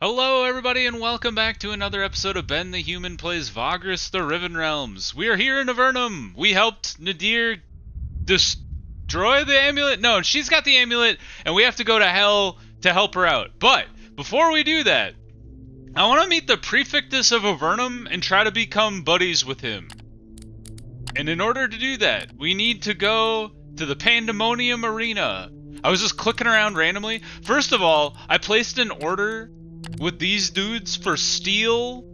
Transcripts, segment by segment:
Hello, everybody, and welcome back to another episode of Ben the Human Plays Vagrus, the Riven Realms. We are here in Avernum. We helped Nadir destroy the amulet. No, she's got the amulet, and we have to go to hell to help her out. But before we do that, I want to meet the Prefectus of Avernum and try to become buddies with him. And in order to do that, we need to go to the Pandemonium Arena. I was just clicking around randomly. First of all, I placed an order with these dudes for steel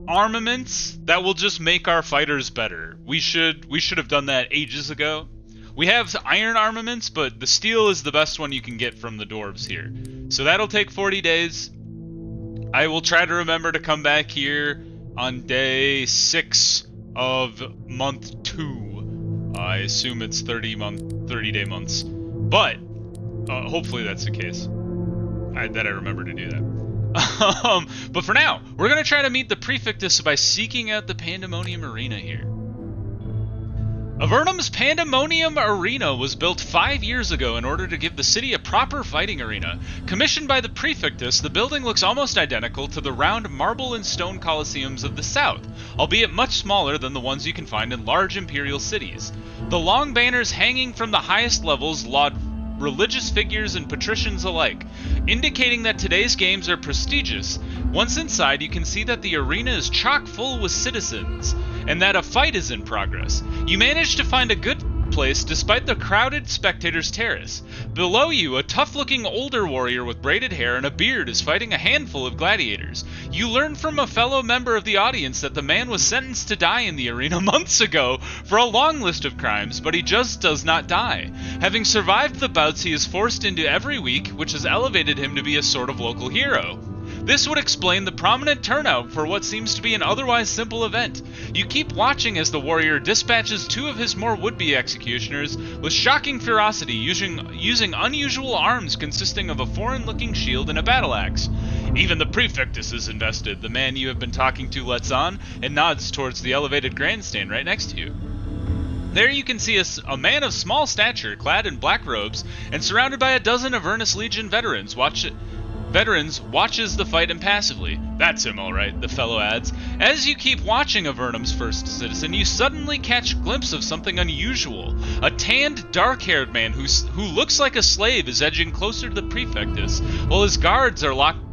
armaments that will just make our fighters better. We should have done that ages ago. We have iron armaments, but the steel is the best one you can get from the dwarves here. So that'll take 40 days. I will try to remember to come back here on day 6 of month 2. I assume it's 30-day months. But hopefully that's the case. That I remember to do that. But for now, we're going to try to meet the Prefectus by seeking out the Pandemonium Arena here. Avernum's Pandemonium Arena was built 5 years ago in order to give the city a proper fighting arena. Commissioned by the Prefectus, the building looks almost identical to the round marble and stone coliseums of the south, albeit much smaller than the ones you can find in large imperial cities. The long banners hanging from the highest levels laud religious figures and patricians alike, indicating that today's games are prestigious. Once inside, you can see that the arena is chock full with citizens, and that a fight is in progress. You manage to find a good place despite the crowded spectators' terrace. Below you, a tough-looking older warrior with braided hair and a beard is fighting a handful of gladiators. You learn from a fellow member of the audience that the man was sentenced to die in the arena months ago for a long list of crimes, but he just does not die. Having survived the bouts he is forced into every week, which has elevated him to be a sort of local hero. This would explain the prominent turnout for what seems to be an otherwise simple event. You keep watching as the warrior dispatches 2 of his more would-be executioners with shocking ferocity, using unusual arms consisting of a foreign-looking shield and a battle axe. Even the Prefectus is invested, the man you have been talking to lets on, and nods towards the elevated grandstand right next to you. There you can see a man of small stature, clad in black robes, and surrounded by a dozen Avernus Legion veterans watches the fight impassively. That's him, alright, the fellow adds. As you keep watching Avernum's first citizen, you suddenly catch a glimpse of something unusual. A tanned, dark-haired man who looks like a slave is edging closer to the Prefectus, while his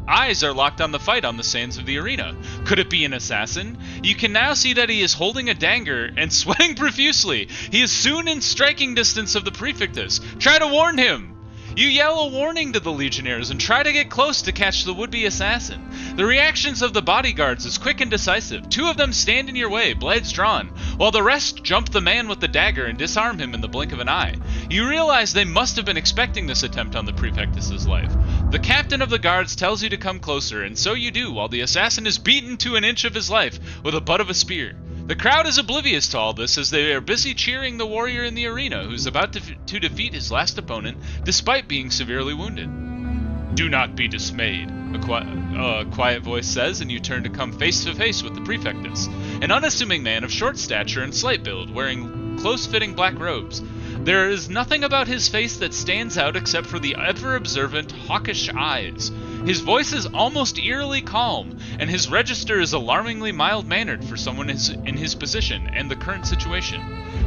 eyes are locked on the fight on the sands of the arena. Could it be an assassin? You can now see that he is holding a dagger and sweating profusely. He is soon in striking distance of the Prefectus. Try to warn him! You yell a warning to the legionnaires and try to get close to catch the would-be assassin. The reactions of the bodyguards is quick and decisive. 2 of them stand in your way, blades drawn, while the rest jump the man with the dagger and disarm him in the blink of an eye. You realize they must have been expecting this attempt on the Prefectus's life. The captain of the guards tells you to come closer, and so you do, while the assassin is beaten to an inch of his life with the butt of a spear. The crowd is oblivious to all this as they are busy cheering the warrior in the arena who's about to defeat his last opponent despite being severely wounded. Do not be dismayed, a quiet voice says, and you turn to come face to face with the Prefectus, an unassuming man of short stature and slight build, wearing close-fitting black robes. There is nothing about his face that stands out except for the ever-observant, hawkish eyes. His voice is almost eerily calm, and his register is alarmingly mild-mannered for someone in his position and the current situation.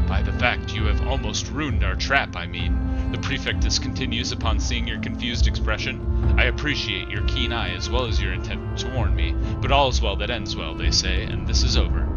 By the fact you have almost ruined our trap, I mean, the Prefectus continues upon seeing your confused expression. I appreciate your keen eye as well as your intent to warn me, but all's well that ends well, they say, and this is over.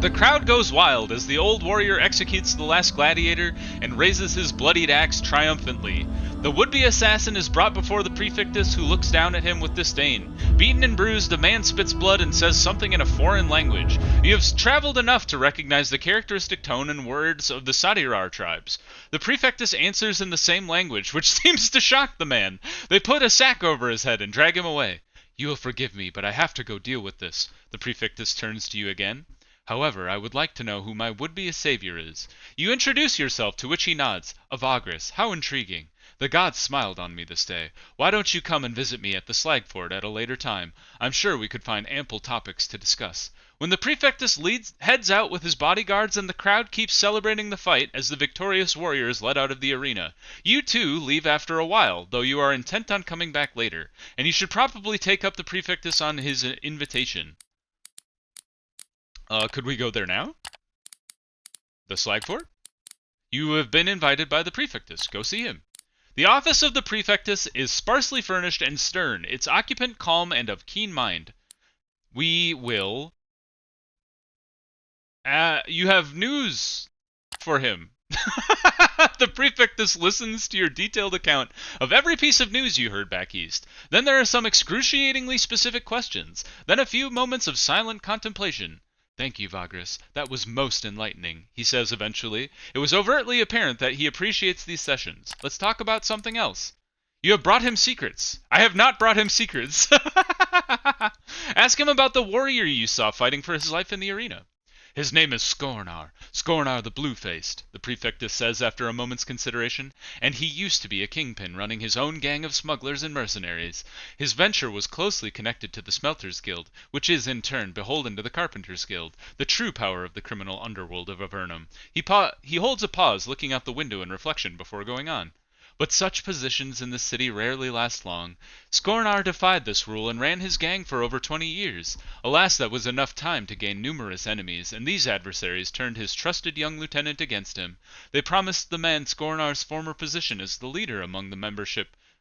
The crowd goes wild as the old warrior executes the last gladiator and raises his bloodied axe triumphantly. The would-be assassin is brought before the Prefectus, who looks down at him with disdain. Beaten and bruised, the man spits blood and says something in a foreign language. You have traveled enough to recognize the characteristic tone and words of the Sadirar tribes. The Prefectus answers in the same language, which seems to shock the man. They put a sack over his head and drag him away. You will forgive me, but I have to go deal with this. The Prefectus turns to you again. However, I would like to know who my would-be savior is. You introduce yourself, to which he nods. A Vagrus. How intriguing. The gods smiled on me this day. Why don't you come and visit me at the Slagford at a later time? I'm sure we could find ample topics to discuss. When the Prefectus heads out with his bodyguards and the crowd keeps celebrating the fight as the victorious warrior is led out of the arena, you too leave after a while, though you are intent on coming back later, and you should probably take up the Prefectus on his invitation. Could we go there now? The Slag Fort? You have been invited by the Prefectus. Go see him. The office of the Prefectus is sparsely furnished and stern, its occupant calm and of keen mind. We will... you have news for him. The Prefectus listens to your detailed account of every piece of news you heard back east. Then there are some excruciatingly specific questions. Then a few moments of silent contemplation. Thank you, Vagrus. That was most enlightening, he says eventually. It was overtly apparent that he appreciates these sessions. Let's talk about something else. You have brought him secrets. I have not brought him secrets. Ask him about the warrior you saw fighting for his life in the arena. His name is Skornar the Blue-Faced, the Prefectus says after a moment's consideration, and he used to be a kingpin running his own gang of smugglers and mercenaries. His venture was closely connected to the Smelters Guild, which is in turn beholden to the Carpenters Guild, the true power of the criminal underworld of Avernum. He holds a pause, looking out the window in reflection before going on. But such positions in the city rarely last long. Skornar defied this rule and ran his gang for over 20 years. Alas, that was enough time to gain numerous enemies, and these adversaries turned his trusted young lieutenant against him. They promised the man Skornar's former position as the leader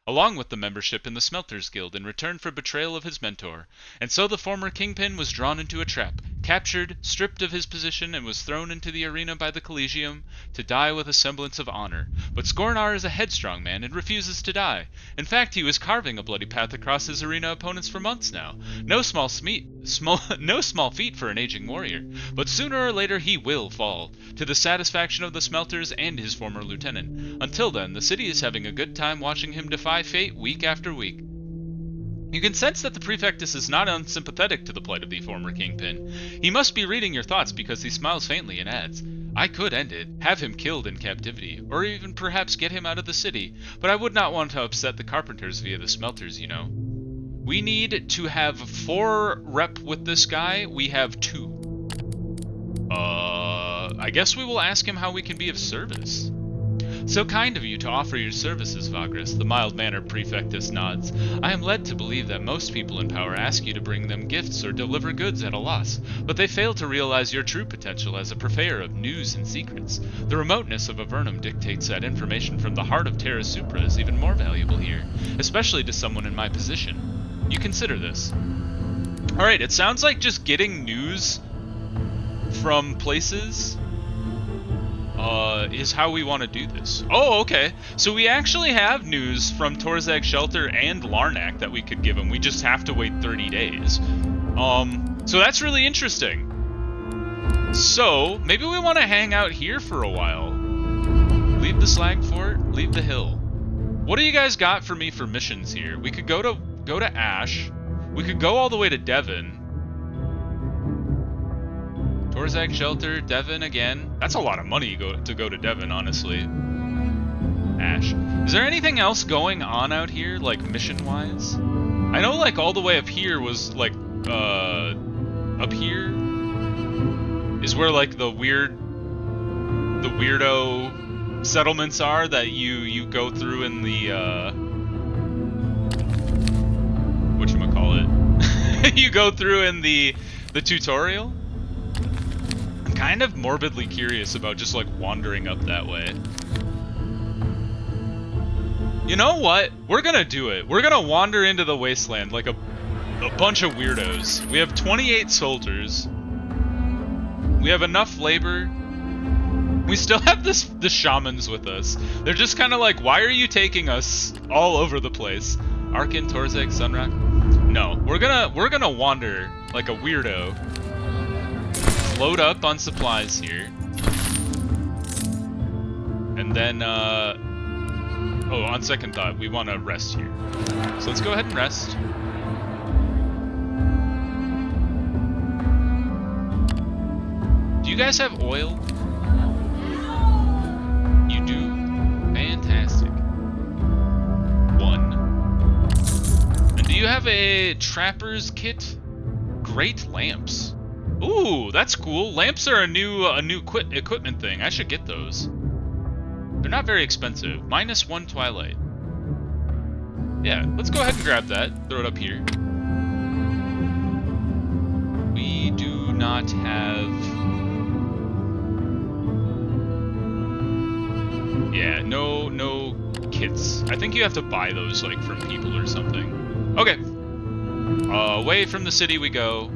along with the membership in the Smelters Guild in return for betrayal of his mentor. And so the former kingpin was drawn into a trap, captured, stripped of his position, and was thrown into the arena by the Collegium to die with a semblance of honor. But Skornar is a headstrong man and refuses to die. In fact, he was carving a bloody path across his arena opponents for months now. No small feat for an aging warrior. But sooner or later he will fall, to the satisfaction of the Smelters and his former lieutenant. Until then, the city is having a good time watching him defy fate week after week. You can sense that the Prefectus is not unsympathetic to the plight of the former kingpin. He must be reading your thoughts because he smiles faintly and adds, I could end it, have him killed in captivity, or even perhaps get him out of the city, but I would not want to upset the carpenters via the smelters, you know. We need to have 4 rep with this guy. We have 2. I guess we will ask him how we can be of service. So kind of you to offer your services, Vagrus, the mild-mannered Prefectus nods. I am led to believe that most people in power ask you to bring them gifts or deliver goods at a loss, but they fail to realize your true potential as a purveyor of news and secrets. The remoteness of Avernum dictates that information from the heart of Terra Supra is even more valuable here, especially to someone in my position. You consider this. Alright, it sounds like just getting news from places is how we want to do this. Oh, okay. So we actually have news from Torzag Shelter and Larnak that we could give him. We just have to wait 30 days. So that's really interesting. So, maybe we want to hang out here for a while. Leave the Slag Fort, leave the hill. What do you guys got for me for missions here? We could go to Ash. We could go all the way to Devon. Torzag Shelter, Devon again. That's a lot of money to go to Devon, honestly. Ash. Is there anything else going on out here, like, mission-wise? I know, like, all the way up here was, like, up here is where, like, the weirdo settlements are that you go through in the, whatchamacallit? You go through in the tutorial? Kind of morbidly curious about just like wandering up that way. You know what? We're gonna do it. We're gonna wander into the wasteland like a bunch of weirdos. We have 28 soldiers. We have enough labor. We still have the shamans with us. They're just kind of like, why are you taking us all over the place? Arcane, Torzag, Sunrock. No, we're gonna wander like a weirdo. Load up on supplies here. And then, oh, on second thought, we want to rest here. So let's go ahead and rest. Do you guys have oil? You do? Fantastic. 1. And do you have a trapper's kit? Great lamps. Ooh, that's cool. Lamps are a new equipment thing. I should get those. They're not very expensive. -1 twilight. Yeah, let's go ahead and grab that. Throw it up here. We do not have... Yeah, no kits. I think you have to buy those, like, from people or something. Okay. Away from the city we go.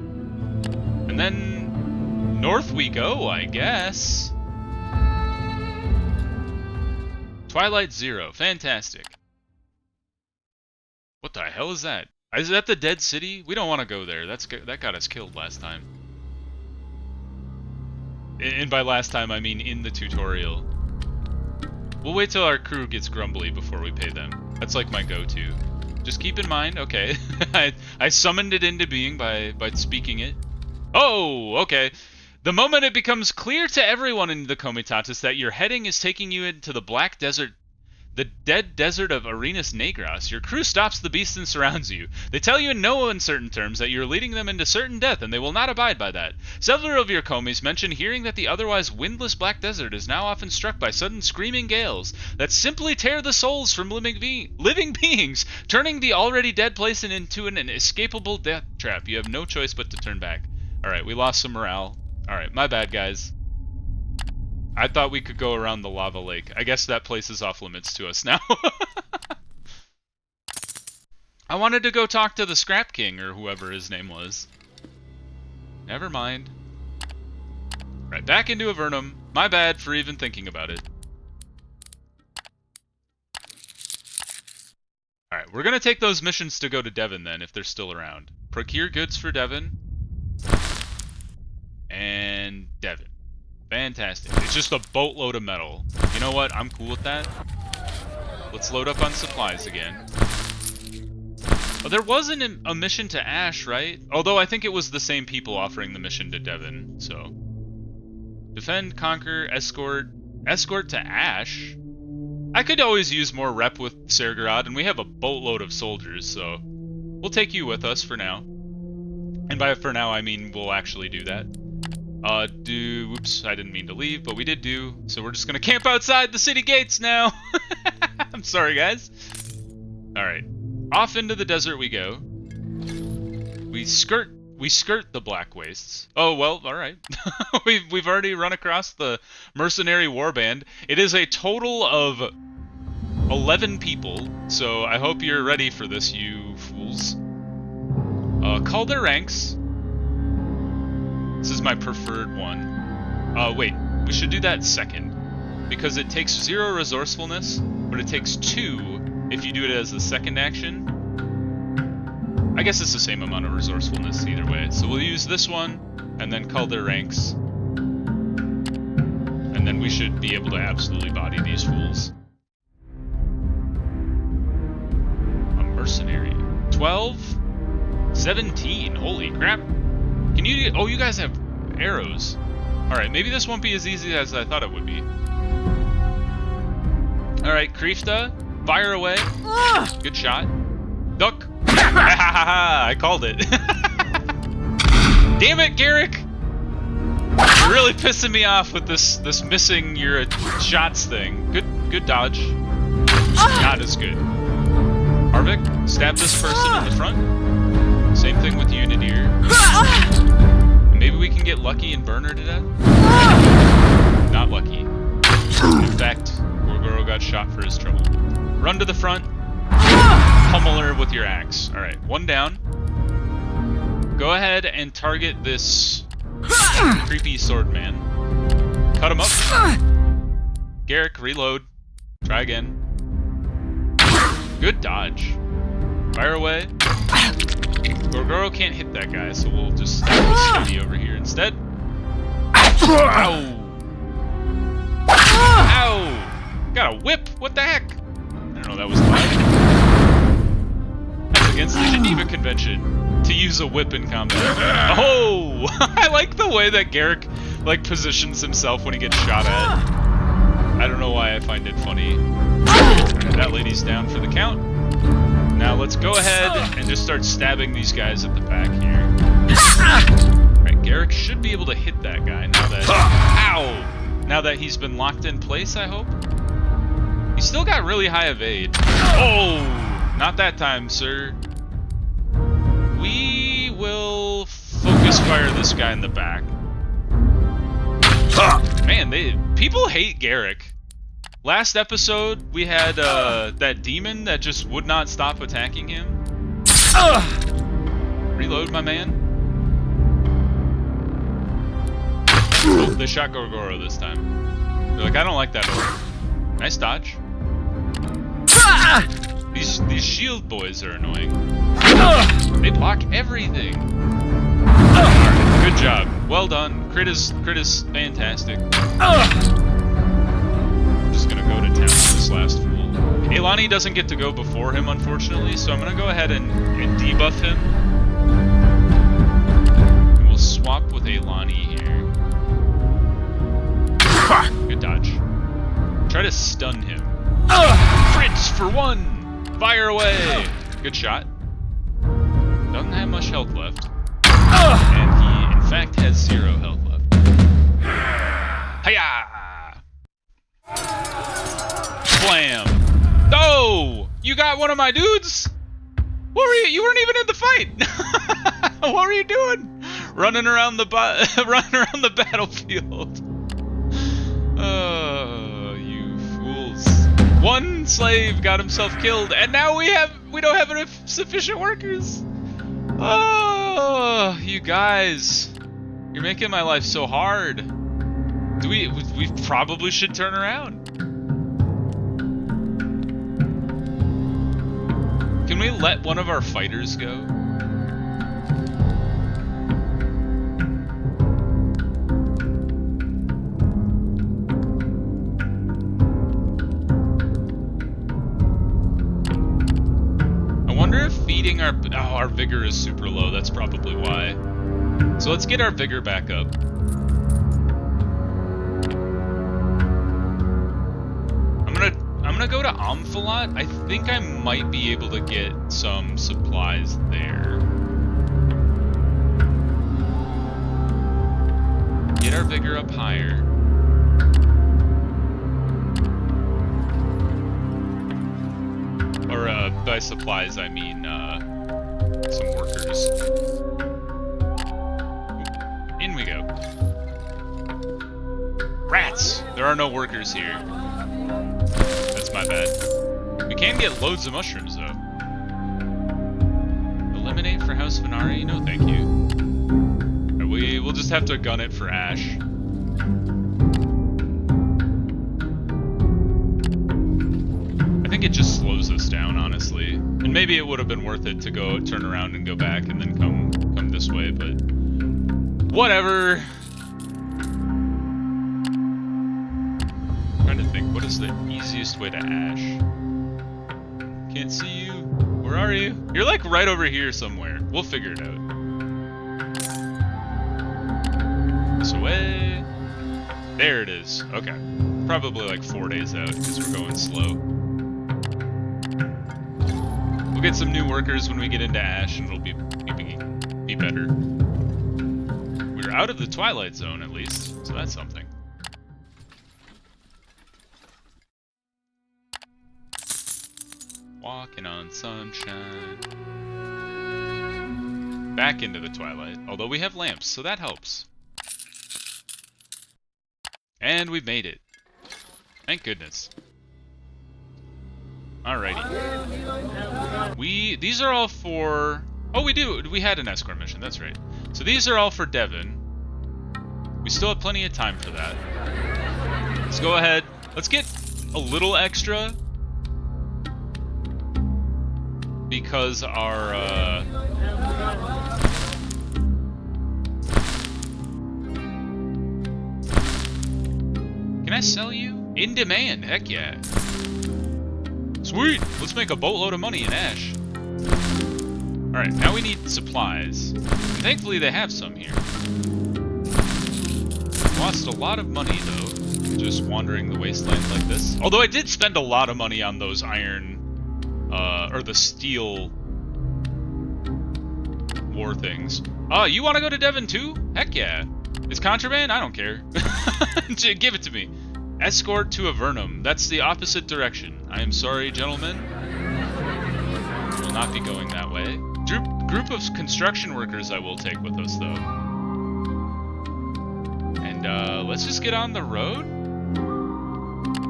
And then... north we go, I guess. Twilight Zero. Fantastic. What the hell is that? Is that the dead city? We don't want to go there. That got us killed last time. And by last time, I mean in the tutorial. We'll wait till our crew gets grumbly before we pay them. That's like my go-to. Just keep in mind, okay, I summoned it into being by speaking it. Oh, okay. The moment it becomes clear to everyone in the Comitatus that your heading is taking you into the black desert, the dead desert of Arenas Negras, your crew stops the beast and surrounds you. They tell you in no uncertain terms that you're leading them into certain death, and they will not abide by that. Several of your commies mention hearing that the otherwise windless black desert is now often struck by sudden screaming gales that simply tear the souls from living beings, turning the already dead place into an inescapable death trap. You have no choice but to turn back. Alright, we lost some morale. Alright, my bad, guys. I thought we could go around the lava lake. I guess that place is off limits to us now. I wanted to go talk to the Scrap King, or whoever his name was. Never mind. Right, back into Avernum. My bad for even thinking about it. Alright, we're gonna take those missions to go to Devon then, if they're still around. Procure goods for Devon. And Devon. Fantastic. It's just a boatload of metal. You know what? I'm cool with that. Let's load up on supplies again. Oh, there wasn't a mission to Ash, right? Although I think it was the same people offering the mission to Devon, so... Defend, conquer, escort... Escort to Ash? I could always use more rep with Sergorod, and we have a boatload of soldiers, so... We'll take you with us for now. And by for now, I mean we'll actually do that. Whoops, I didn't mean to leave, but we did do, so we're just gonna camp outside the city gates now! I'm sorry, guys. Alright, off into the desert we go. We skirt the Black Wastes. Oh, well, alright. we've already run across the mercenary warband. It is a total of 11 people, so I hope you're ready for this, you fools. Call their ranks. This is my preferred one. Wait, we should do that second. Because it takes 0 resourcefulness, but it takes 2 if you do it as the second action. I guess it's the same amount of resourcefulness either way. So we'll use this one, and then call their ranks. And then we should be able to absolutely body these fools. A mercenary. 12? 17, holy crap. Can you... Oh, you guys have arrows. Alright, maybe this won't be as easy as I thought it would be. Alright, Krifta, fire away. Good shot. Duck. I called it. Damn it, Garrick! You're really pissing me off with this missing your shots thing. Good dodge. Not as good. Harvick, stab this person in the front. Same thing with Unidir. Maybe we can get lucky and burn her to death? Not lucky. In fact, Gorgoro got shot for his trouble. Run to the front. Pummel her with your axe. Alright, one down. Go ahead and target this creepy sword man. Cut him up. Garrick, reload. Try again. Good dodge. Fire away. Gorgoro can't hit that guy, so we'll just stab this lady over here instead. Ow! Ow! Got a whip! What the heck? I don't know, that was loud. That's against the Geneva Convention to use a whip in combat. Oh! I like the way that Garrick like positions himself when he gets shot at. I don't know why I find it funny. That lady's down for the count. Now let's go ahead and just start stabbing these guys at the back here. Right, Garrick should be able to hit that guy now that... Ow! Now that he's been locked in place, I hope. He's still got really high evade. Oh! Not that time, sir. We will focus fire this guy in the back. Man, people hate Garrick. Last episode, we had that demon that just would not stop attacking him. Reload, my man. Oh, they shot Gorgoro this time. They're like, I don't like that order. Nice dodge. These shield boys are annoying. They block everything. Alright, good job. Well done. Crit is fantastic. I'm just gonna go to town with this last fool. Eilani doesn't get to go before him, unfortunately, so I'm gonna go ahead and debuff him. And we'll swap with Eilani here. Good dodge. Try to stun him. Crits for 1! Fire away! Good shot. Doesn't have much health left. And he, in fact, has 0 health left. Hiya! Blam! Oh! You got one of my dudes? What were you? You weren't even in the fight! What were you doing? Running around the battlefield. Oh, you fools. One slave got himself killed, and now we don't have enough sufficient workers. Oh, you guys. You're making my life so hard. We probably should turn around. Can we let one of our fighters go? I wonder if feeding our vigor is super low. That's probably why. So let's get our vigor back up. I'm gonna go to Amphalat. I think I might be able to get some supplies there. Get our vigor up higher. Or by supplies I mean some workers. In we go. Rats! There are no workers here. That's my bad. We can get loads of mushrooms, though. Eliminate for House Venari? No, thank you. We'll just have to gun it for Ash. I think it just slows us down, honestly. And maybe it would have been worth it to go turn around and go back and then come this way, but whatever. Trying to think, what is the easiest way to Ash? Can't see you. Where are you? You're like right over here somewhere. We'll figure it out. This way. There it is. Okay. Probably like 4 days out because we're going slow. We'll get some new workers when we get into Ash and it'll be better. We're out of the Twilight Zone at least, so that's something. Walking on sunshine. Back into the twilight, although we have lamps, so that helps. And we've made it. Thank goodness. Alrighty. These are all for... Oh, we had an escort mission, that's right. So these are all for Devon. We still have plenty of time for that. Let's go ahead. Let's get a little extra. Because our, Can I sell you? In demand, heck yeah. Sweet! Let's make a boatload of money in Ash. Alright, now we need supplies. And thankfully they have some here. Lost a lot of money, though, just wandering the wasteland like this. Although I did spend a lot of money on those iron... or the steel 4 things. Oh, you want to go to Devon too? Heck yeah. It's contraband? I don't care. Give it to me. Escort to Avernum. That's the opposite direction. I am sorry, gentlemen. We'll not be going that way. Group of construction workers I will take with us, though. And, let's just get on the road.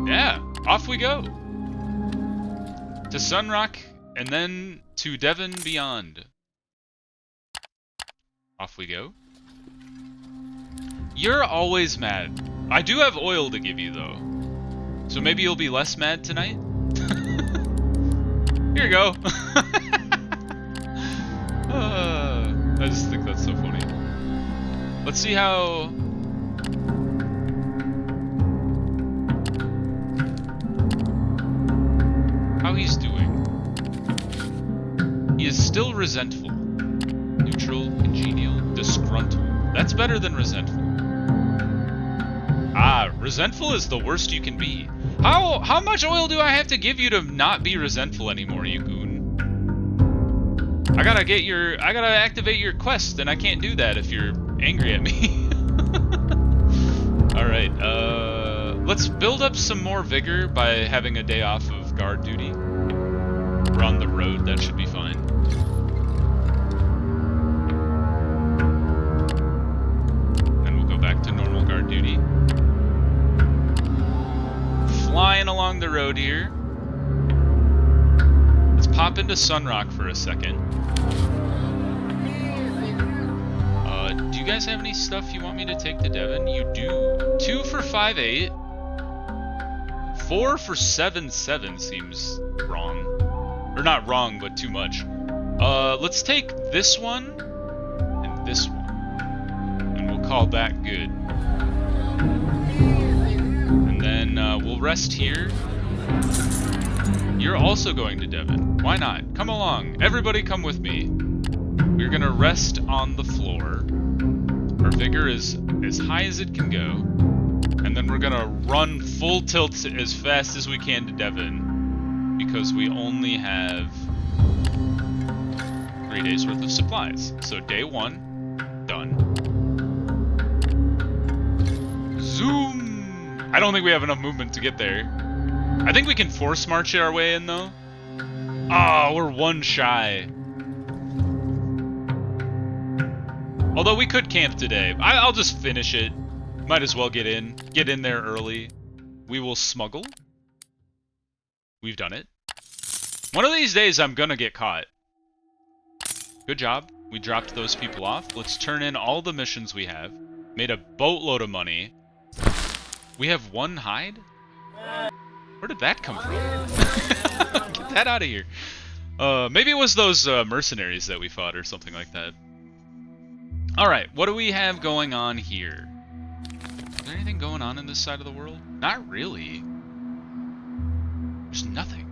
Yeah, off we go. To Sunrock, and then to Devon beyond. Off we go. You're always mad. I do have oil to give you, though. So maybe you'll be less mad tonight? Here you go. I just think that's so funny. Let's see how... he's doing. He is still resentful. Neutral, congenial, disgruntled. That's better than resentful. Ah, resentful is the worst you can be. How much oil do I have to give you to not be resentful anymore, you goon? I gotta activate your quest, and I can't do that if you're angry at me. Alright, let's build up some more vigor by having a day off of guard duty. We're on the road, that should be fine. Then we'll go back to normal guard duty. Flying along the road here. Let's pop into Sunrock for a second. Do you guys have any stuff you want me to take to Devon? You do. 2 for 5.8. 4 for 7.7 seems wrong. Or not wrong, but too much. Let's take this one and this one. And we'll call that good. And then we'll rest here. You're also going to Devon. Why not? Come along. Everybody come with me. We're gonna rest on the floor. Our vigor is as high as it can go. And then we're gonna run full tilt as fast as we can to Devon. Because we only have 3 days worth of supplies. So day 1, done. Zoom! I don't think we have enough movement to get there. I think we can force march our way in though. Oh, we're 1 shy. Although we could camp today. I'll just finish it. Might as well get in. Get in there early. We will smuggle. We've done it. One of these days I'm gonna get caught. Good job. We dropped those people off. Let's turn in all the missions we have. Made a boatload of money. We have 1 hide? Where did that come from? Get that out of here. Maybe it was those mercenaries that we fought or something like that. Alright, what do we have going on here? Is there anything going on in this side of the world? Not really. There's nothing.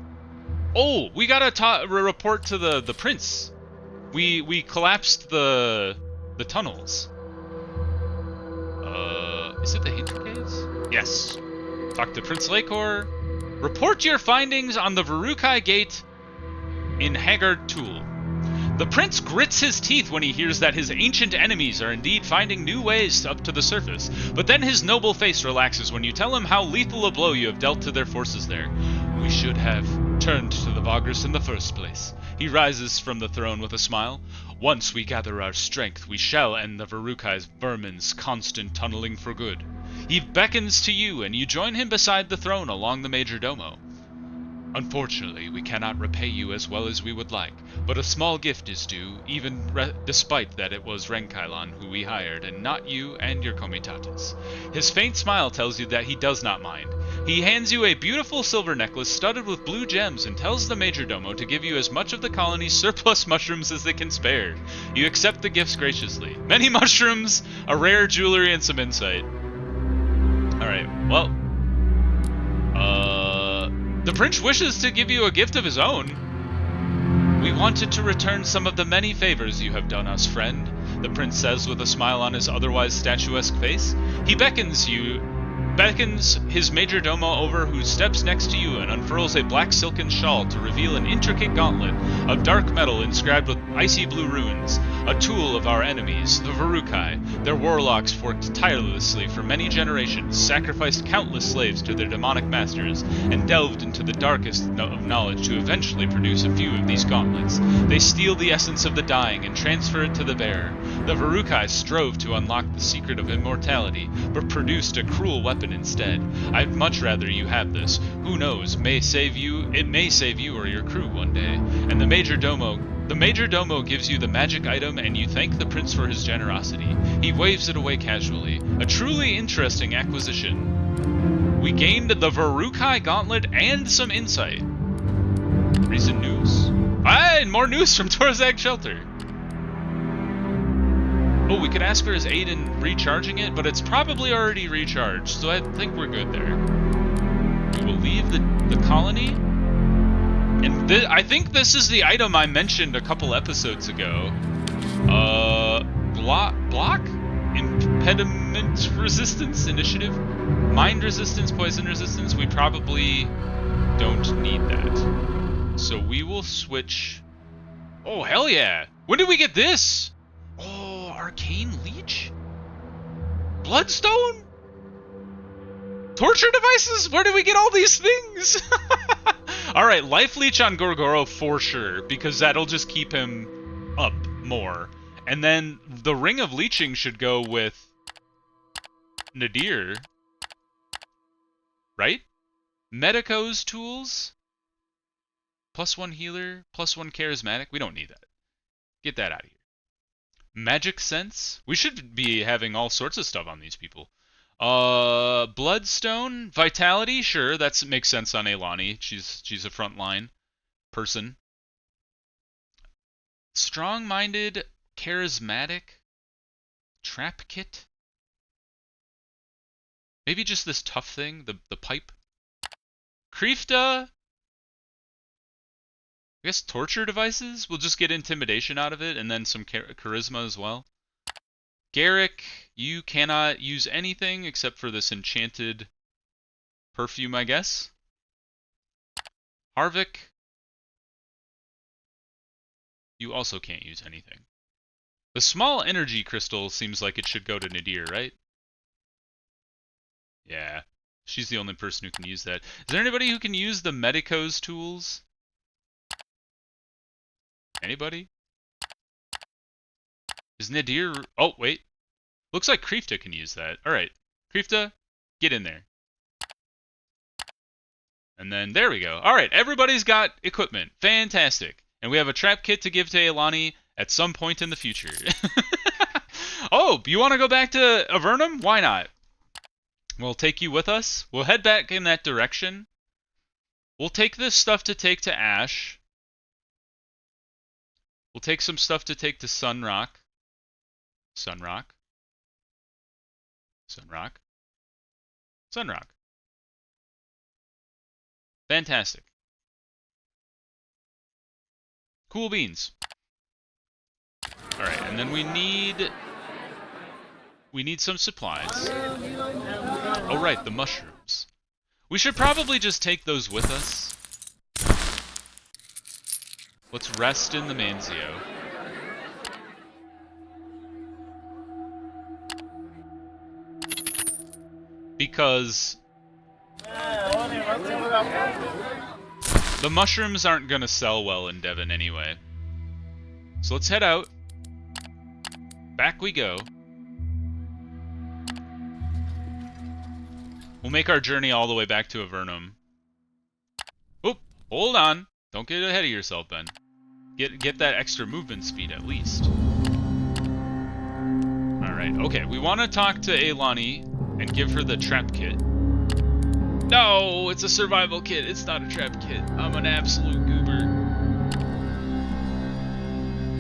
Oh, we gotta report to the prince. We collapsed the tunnels. Is it the Hinter Caves? Yes. Talk to Prince Lakor. Report your findings on the Varukai Gate in Haggard Tool. The prince grits his teeth when he hears that his ancient enemies are indeed finding new ways up to the surface, but then his noble face relaxes when you tell him how lethal a blow you have dealt to their forces there. We should have turned to the Vagrus in the first place. He rises from the throne with a smile. Once we gather our strength, we shall end the Varukai's vermin's constant tunneling for good. He beckons to you, and you join him beside the throne along the Major Domo. Unfortunately, we cannot repay you as well as we would like, but a small gift is due, even despite that it was Renkailon who we hired, and not you and your comitatus. His faint smile tells you that he does not mind. He hands you a beautiful silver necklace studded with blue gems and tells the Majordomo to give you as much of the colony's surplus mushrooms as they can spare. You accept the gifts graciously. Many mushrooms, a rare jewelry, and some insight. Alright, well... The prince wishes to give you a gift of his own. We wanted to return some of the many favors you have done us, friend, the prince says with a smile on his otherwise statuesque face. He beckons you beckons his majordomo over, who steps next to you and unfurls a black silken shawl to reveal an intricate gauntlet of dark metal inscribed with icy blue runes, a tool of our enemies, the Vagrus. Their warlocks fought tirelessly for many generations, sacrificed countless slaves to their demonic masters, and delved into the darkest of knowledge to eventually produce a few of these gauntlets. They steal the essence of the dying and transfer it to the bearer. The Vagrus strove to unlock the secret of immortality, but produced a cruel weapon instead. I'd much rather you have this. Who knows, it may save you or your crew one day. And the majordomo gives you the magic item, and you thank the prince for his generosity. He waves it away casually. A truly interesting acquisition. We gained the Vagrus gauntlet and some insight. Recent news. And more news from Torzag Shelter. Oh, we could ask for his aid in recharging it, but it's probably already recharged, so I think we're good there. We will leave the colony. And I think this is the item I mentioned a couple episodes ago. Block? Impediment resistance initiative? Mind resistance, poison resistance? We probably don't need that. So we will switch... Oh, hell yeah! When did we get this? Oh, arcane leech? Bloodstone? Torture devices? Where did we get all these things? Alright, life leech on Gorgoro for sure, because that'll just keep him up more. And then the ring of leeching should go with Nadir. Right? Medico's tools? +1 healer, +1 charismatic. We don't need that. Get that out of here. Magic sense? We should be having all sorts of stuff on these people. Bloodstone? Vitality? Sure, that makes sense on Eilani. She's a frontline person. Strong-minded, charismatic, trap kit? Maybe just this tough thing, the pipe? Krifta? I guess torture devices? We'll just get intimidation out of it, and then some charisma as well. Garrick, you cannot use anything except for this enchanted perfume, I guess. Harvick, you also can't use anything. The small energy crystal seems like it should go to Nadir, right? Yeah, she's the only person who can use that. Is there anybody who can use the Medico's tools? Anybody? Is Nadir... Oh, wait. Looks like Krifta can use that. Alright. Krifta, get in there. And then, there we go. Alright, everybody's got equipment. Fantastic. And we have a trap kit to give to Eilani at some point in the future. Oh, you want to go back to Avernum? Why not? We'll take you with us. We'll head back in that direction. We'll take this stuff to take to Ash. We'll take some stuff to take to Sunrock. Sunrock. Sunrock. Sunrock. Fantastic. Cool beans. Alright, and then we need some supplies. Oh right, the mushrooms. We should probably just take those with us. Let's rest in the Manzio. Because the mushrooms aren't gonna sell well in Devon anyway. So let's head out. Back we go. We'll make our journey all the way back to Avernum. Oop, hold on. Don't get ahead of yourself, Ben. Get that extra movement speed at least. Alright, okay. We want to talk to Eilani and give her the trap kit. No, it's a survival kit. It's not a trap kit. I'm an absolute goober.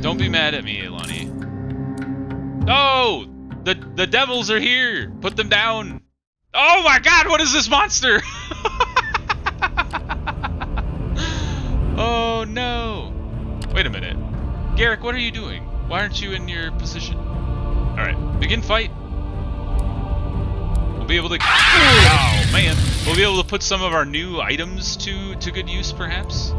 Don't be mad at me, Eilani. No! The devils are here! Put them down! Oh my god, what is this monster? Oh no! Wait a minute. Garrick, what are you doing? Why aren't you in your position? Alright, begin fight. We'll be able to... Oh, man. We'll be able to put some of our new items to good use, perhaps.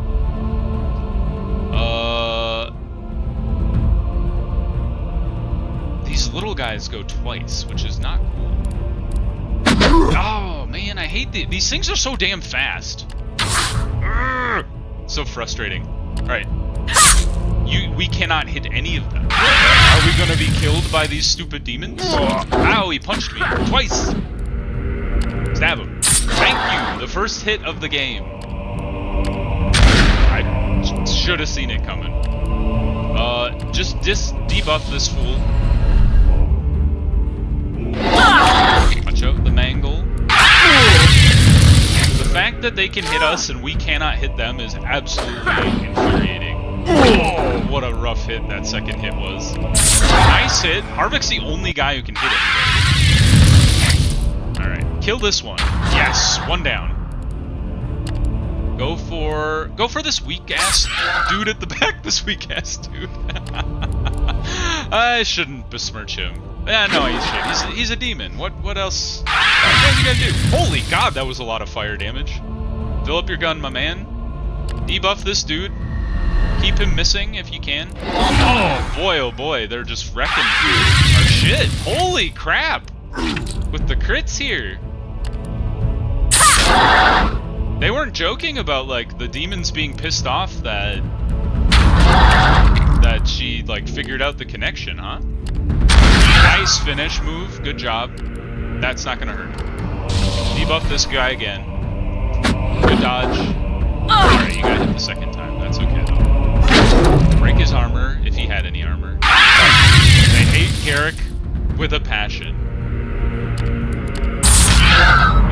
These little guys go twice, which is not cool. Oh, man, I hate these things are so damn fast. Urgh. So frustrating. Alright. We cannot hit any of them. Are we gonna be killed by these stupid demons? Ow, he punched me twice. Stab him. Thank you, the first hit of the game. I should have seen it coming. Just debuff this fool. Watch out, the mangle. The fact that they can hit us and we cannot hit them is absolutely infuriating. Oh, what a rough hit that second hit was. Nice hit. Harvick's the only guy who can hit anybody. Alright, kill this one. Yes, one down. Go for this weak-ass dude at the back, this weak-ass dude. I shouldn't besmirch him. Yeah, no, he should. He's a demon. What else? What you gonna do? Holy God, that was a lot of fire damage. Fill up your gun, my man. Debuff this dude. Keep him missing if you can. Oh boy, they're just wrecking our shit. Holy crap! With the crits here. They weren't joking about, like, the demons being pissed off that she, like, figured out the connection, huh? Nice finish move. Good job. That's not gonna hurt. Debuff this guy again. Good dodge. Alright, you got hit the second time. That's okay, though. Break his armor, if he had any armor. They hate Carrick with a passion.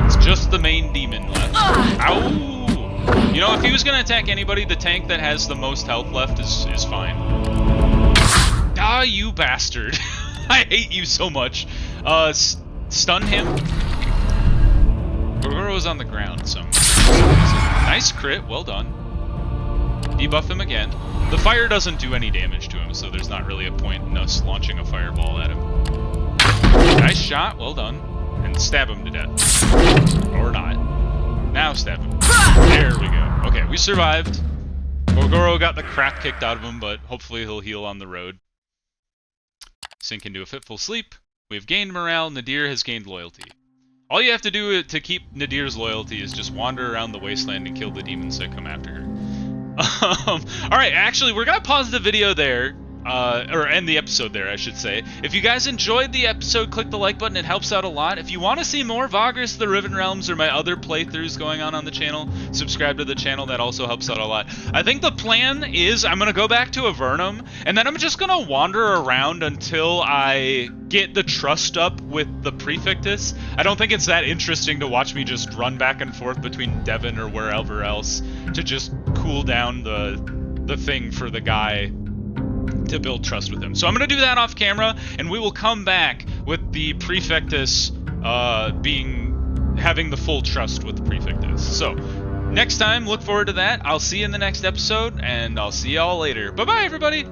It's just the main demon left. Ow! You know, if he was gonna attack anybody, the tank that has the most health left is fine. Ah, you bastard. I hate you so much. Stun him. Vagrus on the ground, so... Nice crit, well done. Debuff him again. The fire doesn't do any damage to him, so there's not really a point in us launching a fireball at him. Nice shot, well done. And stab him to death. Or not. Now stab him. There we go. Okay, we survived. Vagrus got the crap kicked out of him, but hopefully he'll heal on the road. Sink into a fitful sleep. We've gained morale, Nadir has gained loyalty. All you have to do to keep Nadir's loyalty is just wander around the wasteland and kill the demons that come after her. Alright, actually, we're gonna pause the video there. Or end the episode there, I should say. If you guys enjoyed the episode, click the like button, it helps out a lot. If you want to see more Vagrus, the Riven Realms, or my other playthroughs going on the channel, subscribe to the channel, that also helps out a lot. I think the plan is I'm going to go back to Avernum, and then I'm just going to wander around until I get the trust up with the Prefectus. I don't think it's that interesting to watch me just run back and forth between Devon or wherever else to just cool down the thing for the guy to build trust with him. So I'm going to do that off camera, and we will come back with the Prefectus having the full trust with the Prefectus. So next time, look forward to that. I'll see you in the next episode, and I'll see y'all later. Bye-bye, everybody!